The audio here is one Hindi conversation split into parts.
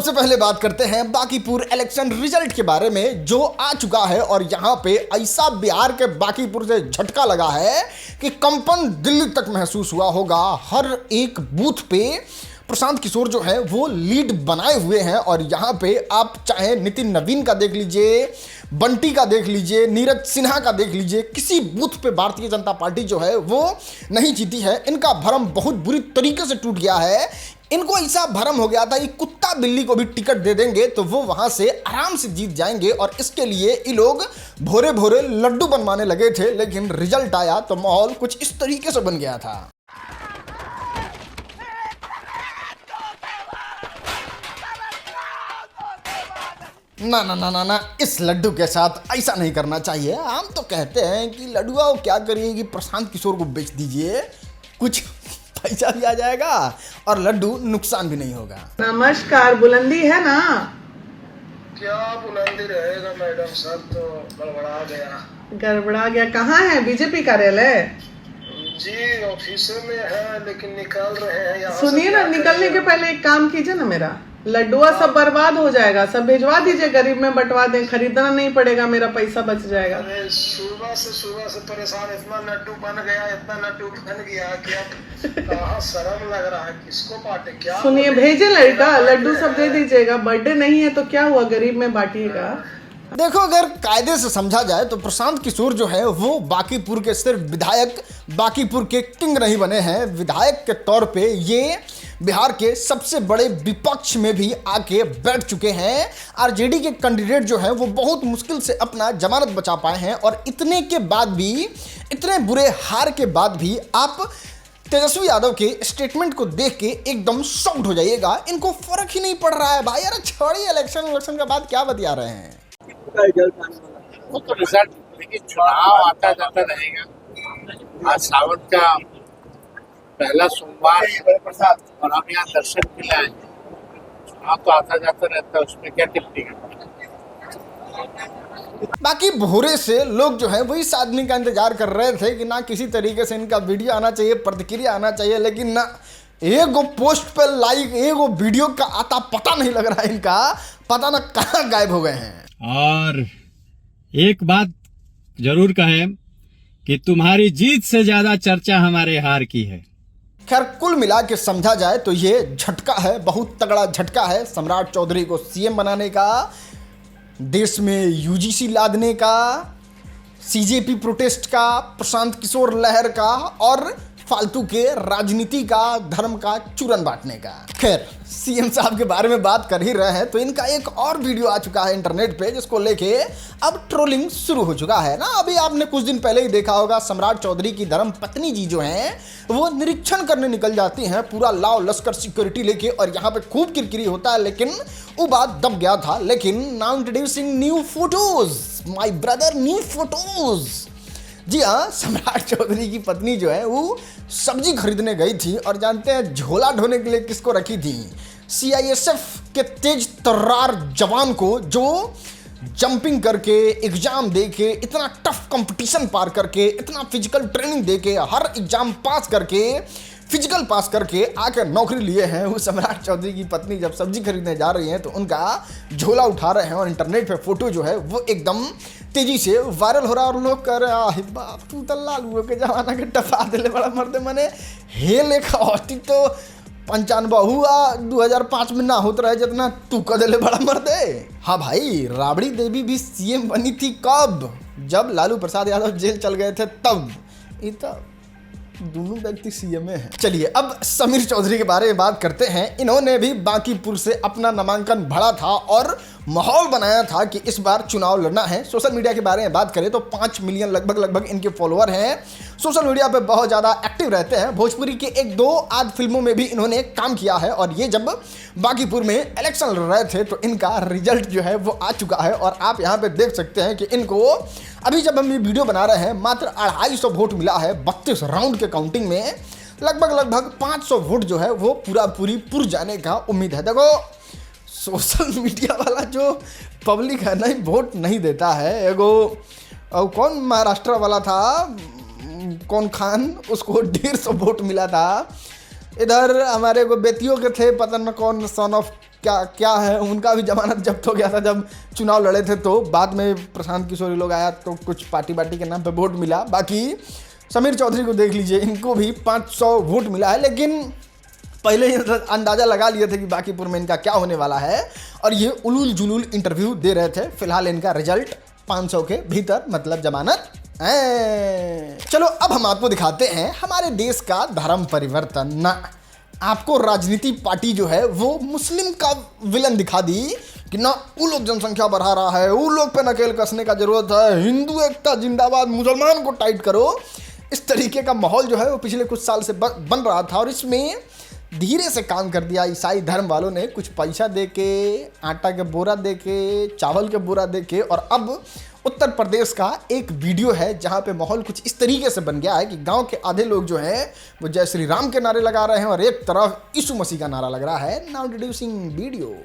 सबसे पहले बात करते हैं बांकीपुर इलेक्शन रिजल्ट के बारे में जो आ चुका है और यहाँ पे ऐसा बिहार के बांकीपुर से झटका लगा है कि कंपन दिल्ली तक महसूस हुआ होगा। हर एक बूथ पे प्रशांत किशोर जो है वो लीड बनाए हुए हैं और यहाँ पे आप चाहे नितिन नवीन का देख लीजिए, बंटी का देख लीजिए, नीरज सिन्हा का देख लीजिए, किसी बूथ पे भारतीय जनता पार्टी जो है वो नहीं जीती है। इनका भरम बहुत बुरी तरीके से टूट गया है। इनको ऐसा भरम हो गया था कि कुत्ता बिल्ली को भी टिकट दे देंगे तो वो वहां से आराम से जीत जाएंगे और इसके लिए ये लोग भोरे भोरे लड्डू बनवाने लगे थे, लेकिन रिजल्ट आया तो माहौल कुछ इस तरीके से बन गया था। ना ना ना ना ना, इस लड्डू के साथ ऐसा नहीं करना चाहिए। हम तो कहते हैं कि लड्डुआ क्या करिए कि प्रशांत किशोर को बेच दीजिए, कुछ पैसा भी आ जाएगा और लड्डू नुकसान भी नहीं होगा। नमस्कार, बुलंदी है ना? क्या बुलंदी रहेगा मैडम, सब तो गड़बड़ा गया। गड़बड़ा गया? कहाँ है बीजेपी कार्यालय? जी ऑफिस में है, लेकिन निकल रहे हैं यहाँ। सुनिए ना, निकलने के पहले एक काम कीजिए ना, मेरा लड्डुआ सब बर्बाद हो जाएगा, सब भिजवा दीजिए, गरीब में बंटवा दें, खरीदना नहीं पड़ेगा, मेरा पैसा बच जाएगा। अरे सुबह से परेशान, इतना लड्डू बन गया, इतना लड्डू बन गया कि अब कहाँ शर्म लग रहा है, किसको बांटे क्या। सुनिए, भेजे लड़का, लड्डू सब दे दीजिएगा, बर्थडे नहीं है तो क्या हुआ, गरीब में बांटिएगा। देखो, अगर कायदे से समझा जाए तो प्रशांत किशोर जो है वो बांकीपुर के सिर्फ विधायक, बांकीपुर के किंग नहीं बने हैं, विधायक के तौर पे ये बिहार के सबसे बड़े विपक्ष में भी आके बैठ चुके हैं। आरजेडी के कैंडिडेट जो है वो बहुत मुश्किल से अपना जमानत बचा पाए हैं और इतने के बाद भी, इतने बुरे हार के बाद भी आप तेजस्वी यादव के स्टेटमेंट को देख के एकदम शॉक्ड हो जाइएगा। इनको फर्क ही नहीं पड़ रहा है भाई। अरे छोड़िए, इलेक्शन के बाद क्या बतिया रहे हैं। वो तो रिजल्ट, देखिए चुनाव आता जाता रहेगा। आज सावन का पहला सोमवार और हम यहाँ दर्शन के लिए आए हैं। चुनाव तो आता जाता रहता है, उसमें क्या टिप्पणी करना। बाकी भोरे से लोग जो है वो इस आदमी का इंतजार कर रहे थे कि ना किसी तरीके से इनका वीडियो आना चाहिए, प्रतिक्रिया आना चाहिए, लेकिन ना एगो पोस्ट पे लाइक, एगो वीडियो का आता पता नहीं लग रहा है इनका, पता ना कहाँ गायब हो गए हैं। और एक बात जरूर कहें कि तुम्हारी जीत से ज्यादा चर्चा हमारे हार की है। खैर, कुल मिला के समझा जाए तो ये झटका है, बहुत तगड़ा झटका है सम्राट चौधरी को सीएम बनाने का, देश में यूजीसी लादने का, सीजेपी प्रोटेस्ट का, प्रशांत किशोर लहर का और फालतू के राजनीति का, धर्म का चूरन बांटने का। खैर, सीएम साहब के बारे में बात कर ही रहे हैं तो इनका एक और वीडियो आ चुका है इंटरनेट पे, जिसको लेके अब ट्रोलिंग शुरू हो चुका है ना। अभी आपने कुछ दिन पहले ही देखा होगा, सम्राट चौधरी की धर्म पत्नी जी जो हैं वो निरीक्षण करने निकल जाती हैं पूरा लाव लश्कर सिक्योरिटी लेके और यहाँ पे खूब किरकिरी होता है, लेकिन वो बात दब गया था। लेकिन now introducing new photos, my brother, new photos. जी हाँ, सम्राट चौधरी की पत्नी जो है वो सब्जी खरीदने गई थी और जानते हैं झोला ढोने के लिए किसको रखी थी? सीआईएसएफ के तेज तर्रार जवान को, जो जंपिंग करके, एग्जाम दे के, इतना टफ कंपटीशन पार करके, इतना फिजिकल ट्रेनिंग दे के, हर एग्जाम पास करके, फिजिकल पास करके आकर नौकरी लिए हैं। वो सम्राट चौधरी की पत्नी जब सब्जी खरीदने जा रही हैं तो उनका झोला उठा रहे हैं और इंटरनेट पे फोटो जो है वो एकदम तेजी से वायरल हो रहा है और लोग कह रहे हैं, बाप तू तो लालू के जमाना के टफा दिले बड़ा मर्दे, मने हे लेखा होती तो 95 हुआ 2005 में ना होता रहे जितना तू कर दिले बड़ा मर्दे। हाँ भाई, राबड़ी देवी भी सीएम बनी थी कब? जब लालू प्रसाद यादव जेल चल गए थे तब। ये तो दोनों व्यक्ति सीएम में हैं। चलिए अब समीर चौधरी के बारे में बात करते हैं। इन्होंने भी बांकीपुर से अपना नामांकन भरा था और माहौल बनाया था कि इस बार चुनाव लड़ना है। सोशल मीडिया के बारे में बात करें तो 5 मिलियन लगभग इनके फॉलोअर हैं। सोशल मीडिया पे बहुत ज़्यादा एक्टिव रहते हैं। भोजपुरी के 1-2 आध फिल्मों में भी इन्होंने काम किया है और ये जब बांकीपुर में इलेक्शन लड़ रहे थे तो इनका रिजल्ट जो है वो आ चुका है और आप यहाँ पे देख सकते हैं कि इनको अभी जब हम ये वीडियो बना रहे हैं मात्र 250 वोट मिला है 32 राउंड के काउंटिंग में। लगभग 500 वोट जो है वो पूरी पुर जाने का उम्मीद है। देखो, सोशल मीडिया वाला जो पब्लिक है ना, वोट नहीं देता है। एगो कौन महाराष्ट्र वाला था, कौन खान, उसको 150 वोट मिला था। इधर हमारे को बेतियों के थे, पता न कौन सन ऑफ क्या क्या है, उनका भी जमानत जब्त हो गया था जब चुनाव लड़े थे। तो बाद में प्रशांत किशोर लोग आया तो कुछ पार्टी के नाम पे वोट मिला। बाकी समीर चौधरी को देख लीजिए, इनको भी 500 वोट मिला है, लेकिन पहले ही अंदाजा लगा लिए थे कि बांकीपुर में इनका क्या होने वाला है और ये उलूल जुलूल इंटरव्यू दे रहे थे। फिलहाल इनका रिजल्ट 500 के भीतर, मतलब जमानत है। चलो अब हम आपको दिखाते हैं हमारे देश का धर्म परिवर्तन। ना आपको राजनीति पार्टी जो है वो मुस्लिम का विलन दिखा दी कि ना वो लोग जनसंख्या बढ़ा रहा है, वो लोग पे नकेल कसने का जरूरत है, हिंदू एकता जिंदाबाद, मुसलमान को टाइट करो। इस तरीके का माहौल जो है वो पिछले कुछ साल से बन रहा था और इसमें धीरे से काम कर दिया ईसाई धर्म वालों ने, कुछ पैसा दे के, आटा के बोरा दे के, चावल के बोरा दे के। और अब उत्तर प्रदेश का एक वीडियो है जहां पे माहौल कुछ इस तरीके से बन गया है कि गांव के आधे लोग जो हैं वो जय श्री राम के नारे लगा रहे हैं और एक तरफ यीशु मसीह का नारा लग रहा है। Now introducing video.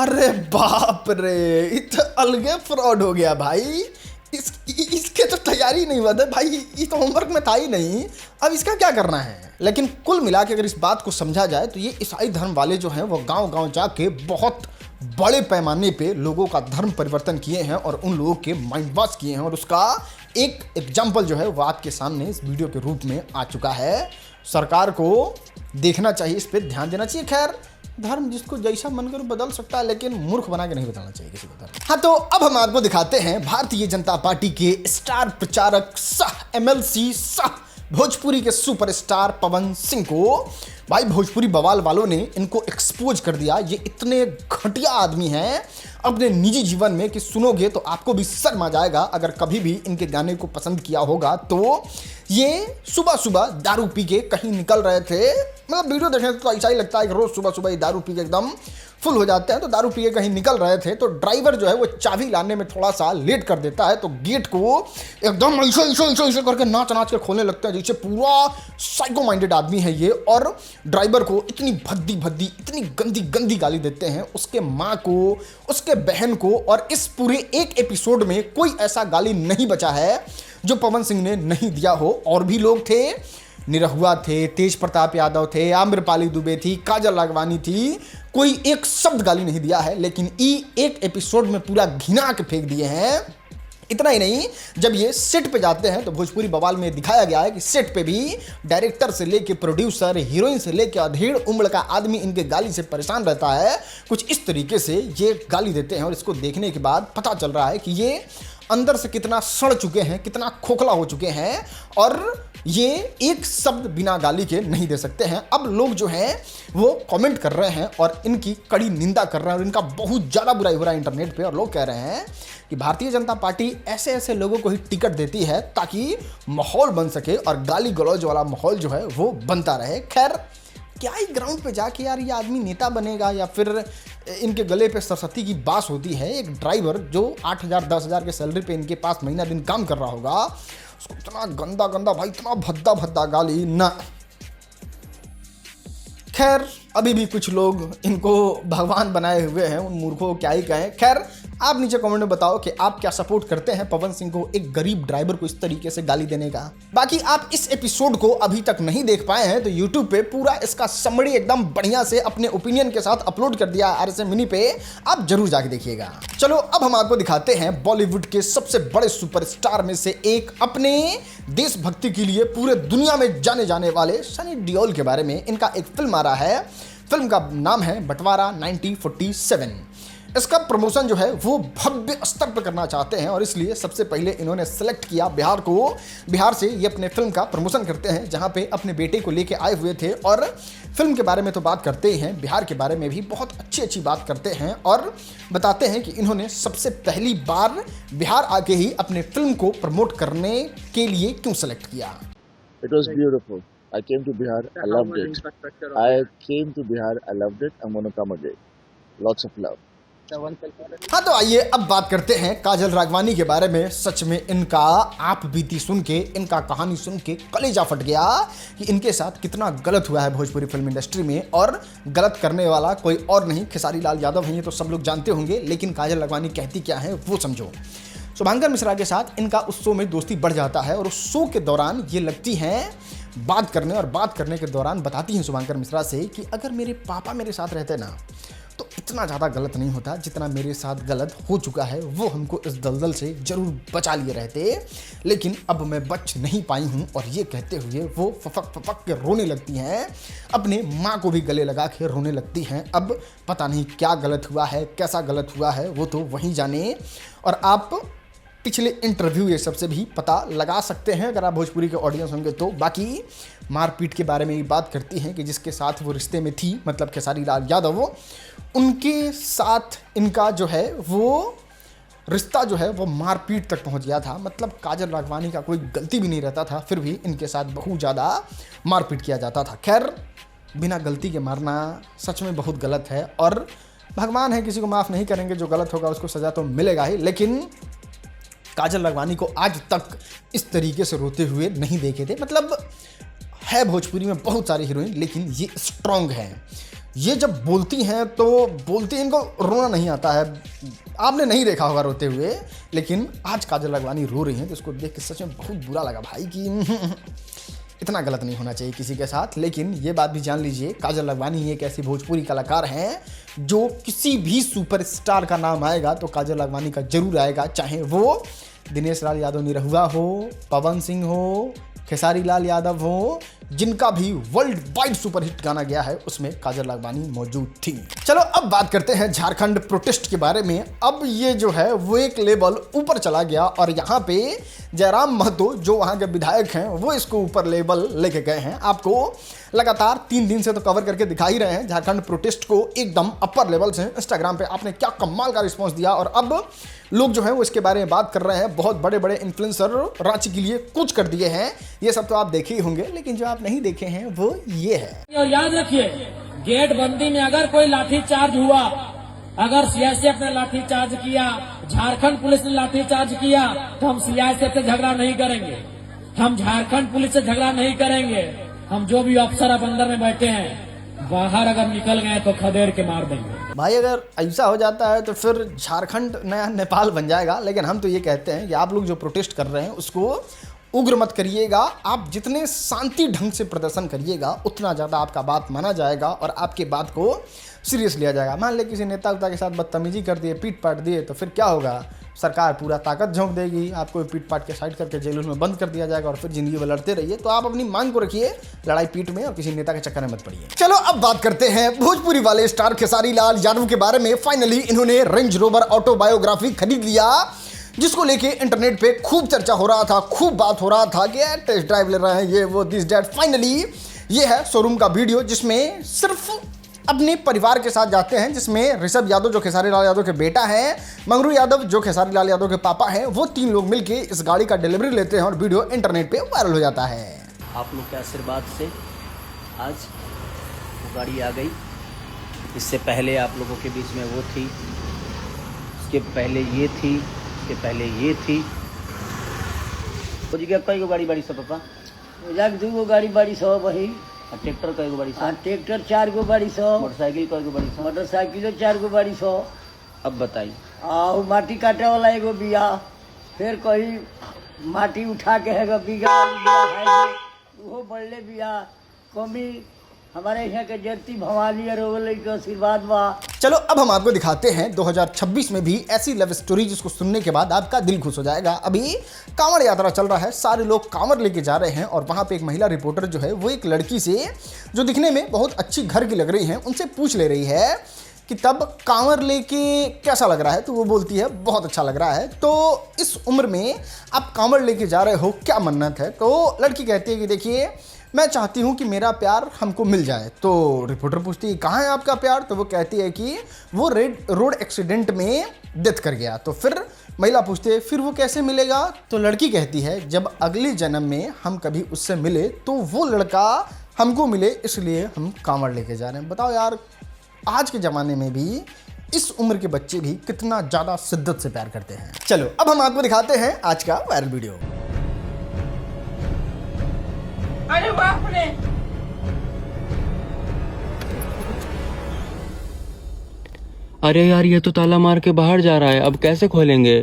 अरे बाप रे, इतना अलगे फ्रॉड हो गया भाई। इसके तो तैयारी नहीं हुआ था भाई, ये तो होमवर्क में था ही नहीं, अब इसका क्या करना है। लेकिन कुल मिला के अगर इस बात को समझा जाए तो ये ईसाई धर्म वाले जो हैं वो गांव-गांव जाके बहुत बड़े पैमाने पे लोगों का धर्म परिवर्तन किए हैं और उन लोगों के माइंड वॉश किए हैं। और उसका एक एग्जाम्पल जो है वो आपके सामने इस वीडियो के रूप में आ चुका है। सरकार को देखना चाहिए, इस पर ध्यान देना चाहिए। खैर, धर्म जिसको जैसा मन करो बदल सकता है, लेकिन मूर्ख बना के नहीं बदलना चाहिए किसी को धर्म। हाँ, तो अब हम आपको दिखाते हैं भारतीय जनता पार्टी के स्टार प्रचारक सह एमएलसी सह भोजपुरी के सुपरस्टार पवन सिंह को। भाई भोजपुरी बवाल वालों ने इनको एक्सपोज कर दिया। ये इतने घटिया आदमी हैं अपने निजी जीवन में कि सुनोगे तो आपको भी शर्म आ जाएगा। अगर कभी भी इनके गाने को पसंद किया होगा तो ये सुबह सुबह दारू पी के कहीं निकल रहे थे, मतलब वीडियो देखने तो ऐसा ही लगता है कि रोज सुबह सुबह ये दारू पी के एकदम फुल हो जाते हैं। तो दारू पी के कहीं निकल रहे थे तो ड्राइवर जो है वो चाबी लाने में थोड़ा सा लेट कर देता है, तो गेट को एकदम ऐसे करके नाच नाच के खोलने लगते हैं जैसे पूरा साइको माइंडेड आदमी है ये। और ड्राइवर को इतनी भद्दी इतनी गंदी गंदी गाली देते हैं, उसके माँ को, उसके बहन को। और इस पूरे एक एपिसोड में कोई ऐसा गाली नहीं बचा है जो पवन सिंह ने नहीं दिया हो। और भी लोग थे, निरहुआ थे, तेज प्रताप यादव थे, आम्रपाली दुबे थी, काजल राघवानी थी, कोई एक शब्द गाली नहीं दिया है। लेकिन एक एपिसोड में पूरा घिना के फेंक दिए हैं। इतना ही नहीं, जब ये सेट पे जाते हैं तो भोजपुरी बवाल में दिखाया गया है कि सेट पे भी डायरेक्टर से लेके प्रोड्यूसर, हीरोइन से लेके अधेड़ उम्र का आदमी इनके गाली से परेशान रहता है। कुछ इस तरीके से ये गाली देते हैं और इसको देखने के बाद पता चल रहा है कि ये अंदर से कितना सड़ चुके हैं, कितना खोखला हो चुके हैं और ये एक शब्द बिना गाली के नहीं दे सकते हैं। अब लोग जो हैं वो कमेंट कर रहे हैं और इनकी कड़ी निंदा कर रहे हैं और इनका बहुत ज़्यादा बुराई हो रहा है इंटरनेट पे। और लोग कह रहे हैं कि भारतीय जनता पार्टी ऐसे ऐसे लोगों को ही टिकट देती है ताकि माहौल बन सके और गाली गलौज वाला माहौल जो है वो बनता रहे। खैर, क्या ही ग्राउंड पे जाके यार ये आदमी नेता बनेगा या फिर इनके गले पे सरस्वती की बास होती है। एक ड्राइवर जो 8,000 10,000 के सैलरी पे इनके पास महीना दिन काम कर रहा होगा, उसको इतना गंदा गंदा भाई, इतना भद्दा गाली ना। खैर, अभी भी कुछ लोग इनको भगवान बनाए हुए हैं, उन मूर्खों को क्या ही कहें। खैर, आप नीचे कमेंट में बताओ कि आप क्या सपोर्ट करते हैं पवन सिंह को, एक गरीब ड्राइवर को इस तरीके से गाली देने का। बाकी आप इस एपिसोड को अभी तक नहीं देख पाए हैं तो यूट्यूब पे पूरा इसका समरी एकदम बढ़िया से अपने ओपिनियन के साथ अपलोड कर दिया RSM मिनी पे, आप जरूर जाके देखिएगा। चलो अब हम आपको दिखाते हैं बॉलीवुड के सबसे बड़े सुपरस्टार में से एक, अपने देशभक्ति के लिए पूरे दुनिया में जाने जाने वाले सनी देओल के बारे में। इनका एक फिल्म आ रहा है, फिल्म का नाम है बंटवारा 1947। इसका प्रमोशन जो है वो भव्य स्तर पर करना चाहते हैं और इसलिए सबसे पहले इन्होंने सेलेक्ट किया बिहार को। बिहार से ये अपने फिल्म का प्रमोशन करते हैं जहां पे अपने बेटे को लेके आए हुए थे। और फिल्म के बारे में तो बात करते ही हैं, बिहार के बारे में भी बहुत अच्छी बात करते हैं और बताते हैं कि इन्होंने सबसे पहली बार बिहार आके ही अपने फिल्म को प्रमोट करने के लिए क्यों सेलेक्ट किया। It was beautiful. I came to Bihar. I loved it. I came to Bihar. I loved it. I'm going to come again. Lots of love. हाँ तो आइए अब बात करते हैं काजल राघवानी के बारे में। सच में इनका आप बीती सुन के, इनका कहानी सुन के कलेजा फट गया कि इनके साथ कितना गलत हुआ है भोजपुरी फिल्म इंडस्ट्री में। और गलत करने वाला कोई और नहीं, खेसारी लाल यादव हैं, ये तो सब लोग जानते होंगे। लेकिन काजल राघवानी कहती क्या है वो समझो। शुभांकर मिश्रा के साथ इनका उस शो में दोस्ती बढ़ जाता है और उस शो के दौरान ये लगती हैं बात करने, और बात करने के दौरान बताती हैं शुभांकर मिश्रा से कि अगर मेरे पापा मेरे साथ रहते ना तो इतना ज़्यादा गलत नहीं होता जितना मेरे साथ गलत हो चुका है। वो हमको इस दलदल से ज़रूर बचा लिए रहते, लेकिन अब मैं बच नहीं पाई हूँ। और ये कहते हुए वो फपक फपक के रोने लगती हैं, अपने माँ को भी गले लगा के रोने लगती हैं। अब पता नहीं क्या गलत हुआ है, कैसा गलत हुआ है, वो तो वहीं जाने। और आप पिछले इंटरव्यू ये सबसे भी पता लगा सकते हैं अगर आप भोजपुरी के ऑडियंस होंगे तो। बाकी मारपीट के बारे में ये बात करती हैं कि जिसके साथ वो रिश्ते में थी, मतलब खेसारी लाल यादव, उनके साथ इनका जो है वो रिश्ता जो है वो मारपीट तक पहुंच गया था। मतलब काजल राघवानी का कोई गलती भी नहीं रहता था, फिर भी इनके साथ बहुत ज़्यादा मारपीट किया जाता था। खैर, बिना गलती के मारना सच में बहुत गलत है, और भगवान है किसी को माफ़ नहीं करेंगे, जो गलत होगा उसको सज़ा तो मिलेगा ही। लेकिन काजल राघवानी को आज तक इस तरीके से रोते हुए नहीं देखे थे। मतलब है भोजपुरी में बहुत सारी हीरोइन, लेकिन ये स्ट्रॉन्ग हैं। ये जब बोलती हैं तो बोलती हैं, इनको रोना नहीं आता है। आपने नहीं देखा होगा रोते हुए, लेकिन आज काजल राघवानी रो रही हैं तो इसको देख के सच में बहुत बुरा लगा भाई कि इतना गलत नहीं होना चाहिए किसी के साथ। लेकिन ये बात भी जान लीजिए, काजल राघवानी एक ऐसी भोजपुरी कलाकार हैं जो किसी भी सुपरस्टार का नाम आएगा तो काजल राघवानी का जरूर आएगा, चाहे वो दिनेश लाल यादव निरहुआ हो, पवन सिंह हो, खेसारी लाल यादव हो, जिनका भी वर्ल्ड वाइड सुपरहिट गाना गया है उसमें काजल राघवानी मौजूद थी। चलो अब बात करते हैं झारखंड प्रोटेस्ट के बारे में। अब ये जो है वो एक लेवल ऊपर चला गया, और यहाँ पे जयराम महतो जो वहाँ के विधायक हैं वो इसको ऊपर लेवल लेके गए हैं। आपको लगातार 3 दिन से तो कवर करके दिखा ही रहे हैं झारखंड प्रोटेस्ट को एकदम अपर लेवल से। इंस्टाग्राम पे आपने क्या कमाल का रिस्पॉन्स दिया, और अब लोग जो हैं वो इसके बारे में बात कर रहे हैं। बहुत बड़े बड़े इन्फ्लुएंसर रांची के लिए कुछ कर दिए हैं, ये सब तो आप देखे ही होंगे। लेकिन जो आप नहीं देखे हैं वो ये है। और याद रखिए, गेट बंदी में अगर कोई लाठीचार्ज हुआ, अगर सीआईएसएफ ने लाठीचार्ज किया, झारखंड पुलिस ने लाठीचार्ज किया, तो हम सीआईएसएफ से झगड़ा नहीं करेंगे, हम झारखंड पुलिस से झगड़ा नहीं करेंगे। हम जो भी अफसर अब अंदर में बैठे हैं, बाहर अगर निकल गए तो खदेड़ के मार देंगे। भाई अगर ऐसा हो जाता है तो फिर झारखंड नया नेपाल बन जाएगा। लेकिन हम तो ये कहते हैं कि आप लोग जो प्रोटेस्ट कर रहे हैं उसको उग्र मत करिएगा। आप जितने शांति ढंग से प्रदर्शन करिएगा उतना ज़्यादा आपका बात माना जाएगा और आपके बात को सीरियस लिया जाएगा। मान ले किसी नेता उता के साथ बदतमीजी कर दिए, पीट पाट दिए, तो फिर क्या होगा? सरकार पूरा ताकत झोंक देगी, आपको पीट पाट के साइड करके जेल में बंद कर दिया जाएगा और फिर जिंदगी में लड़ते रहिए। तो आप अपनी मांग को रखिए लड़ाई पीट में, और किसी नेता के चक्कर में मत पड़िए। चलो अब बात करते हैं भोजपुरी वाले स्टार खेसारी लाल यादव के बारे में। फाइनली इन्होंने रेंज रोवर ऑटोबायोग्राफी खरीद लिया, जिसको लेके इंटरनेट पे खूब चर्चा हो रहा था, खूब बात हो रहा था कि टेस्ट ड्राइव ले रहे हैं, ये वो दिस डैट। फाइनली ये है शोरूम का वीडियो, जिसमें सिर्फ अपने परिवार के साथ जाते हैं, जिसमें ऋषभ यादव जो खेसारी लाल यादव के बेटा हैं, मंगरू यादव जो खेसारी लाल यादव के पापा हैं, वो 3 लोग मिलके इस गाड़ी का डिलीवरी लेते हैं और वीडियो इंटरनेट पे वायरल हो जाता है। आप लोग के आशीर्वाद से आज वो गाड़ी आ गई। इससे पहले आप लोगों के बीच में वो थी, उसके पहले ये थी, उसके पहले ये थी। तो जी क्या कई गो गाड़ी बाड़ी सब पापा? जाक 2 गो गाड़ी बाड़ी सौ वही। और ट्रैक्टर कई गो बाड़ी सब? ट्रैक्टर 4 गो बाड़ी सौ। मोटरसाइकिल कई गो बाड़ी सब? मोटरसाइकिल 4 गो बाड़ी सौ। अब बताइए। माटी काटे वाला एगो बिया, फिर कहीं माटी उठा के है बीघा वो बढ़ले बिया। कमी हमारे यहाँ के जरती भवानी और के आशीर्वाद बा। चलो अब हम आपको दिखाते हैं 2026 में भी ऐसी लव स्टोरी जिसको सुनने के बाद आपका दिल खुश हो जाएगा। अभी कांवड़ यात्रा चल रहा है, सारे लोग कांवड़ लेके जा रहे हैं, और वहाँ पे एक महिला रिपोर्टर जो है वो एक लड़की से जो दिखने में बहुत अच्छी घर की लग रही है उनसे पूछ ले रही है कि तब कांवड़ लेके कैसा लग रहा है। तो वो बोलती है बहुत अच्छा लग रहा है। तो इस उम्र में आप कांवड़ लेके जा रहे हो, क्या मन्नत है? तो लड़की कहती है कि देखिए मैं चाहती हूँ कि मेरा प्यार हमको मिल जाए। तो रिपोर्टर पूछती है कहाँ है आपका प्यार? तो वो कहती है कि वो रोड एक्सीडेंट में डेथ कर गया। तो फिर महिला पूछती है फिर वो कैसे मिलेगा? तो लड़की कहती है जब अगले जन्म में हम कभी उससे मिले तो वो लड़का हमको मिले, इसलिए हम कांवड़ लेके जा रहे हैं। बताओ यार, आज के ज़माने में भी इस उम्र के बच्चे भी कितना ज्यादा शिद्दत से प्यार करते हैं। चलो अब हम आपको दिखाते हैं आज का वायरल वीडियो। अरे बाप रे, अरे यार ये तो ताला मार के बाहर जा रहा है, अब कैसे खोलेंगे?